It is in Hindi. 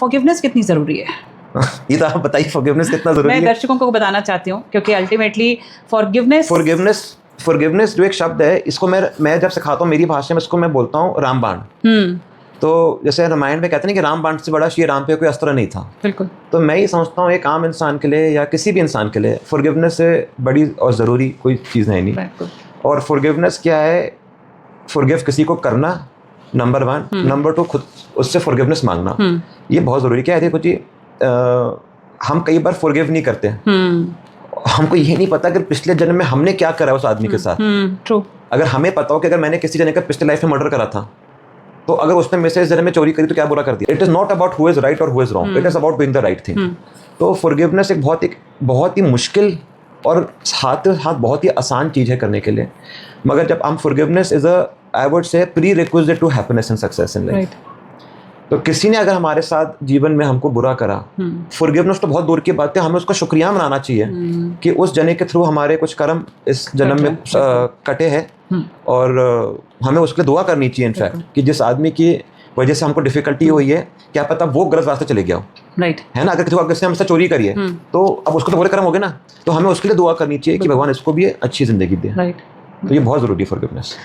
फॉरगिवनेस कितनी ज़रूरी है? ये तो आप बताइए फॉरगिवनेस कितना ज़रूरी है। मैं दर्शकों को बताना चाहती हूँ क्योंकि अल्टीमेटली फॉरगिवनेस जो एक शब्द है, इसको मैं जब सिखाता हूँ मेरी भाषा में, इसको मैं बोलता हूँ रामबाण। तो जैसे रामायण में कहते हैं कि रामबाण से बड़ा श्री राम पे कोई अस्त्र नहीं था। बिल्कुल। तो मैं ये समझता हूँ एक आम इंसान के लिए या किसी भी इंसान के लिए फॉरगिवनेस से बड़ी और ज़रूरी कोई चीज़ है नहीं। और फॉरगिवनेस क्या है? फॉरगिव किसी को करना, नंबर 1। नंबर 2 खुद उससे फॉरगिवनेस मांगना, ये बहुत ज़रूरी। क्या है देखो जी, हम कई बार फॉरगिव नहीं करते। हमको ये नहीं पता कि पिछले जन्म में हमने क्या करा उस आदमी के साथ। ट्रू। अगर हमें पता हो कि अगर मैंने किसी जने का पिछले लाइफ में मर्डर करा था, तो अगर उसने मेरे से इस जन्म में चोरी करी तो क्या बुरा कर दिया। It is not about who is right और who is wrong, it is about doing the right thing. तो फॉरगिवनेस एक बहुत ही मुश्किल और साथ साथ बहुत ही आसान चीज़ है करने के लिए। मगर जब हम forgiveness is I would say prerequisite to happiness and success in life. तो किसी ने अगर हमारे साथ जीवन में हमको बुरा करा, फॉरगिवनेस तो बहुत दूर की बात है, हमें उसका शुक्रिया मनाना चाहिए कि उस जने के थ्रू हमारे कुछ कर्म इस जन्म में कटे हैं। और हमें उसके लिए दुआ करनी चाहिए इनफैक्ट कि जिस आदमी की वजह से हमको डिफिकल्टी हुई है, क्या पता वो गलत रास्ते चले गया हो। राइट है ना। अगर किसी ने हमसे चोरी करी है तो अब उसको तो बुरे कर्म हो गए ना, तो हमें उसके लिए दुआ करनी चाहिए कि भगवान इसको भी अच्छी जिंदगी दे। राइट। तो ये बहुत ज़रूरी है फॉरगिवनेस।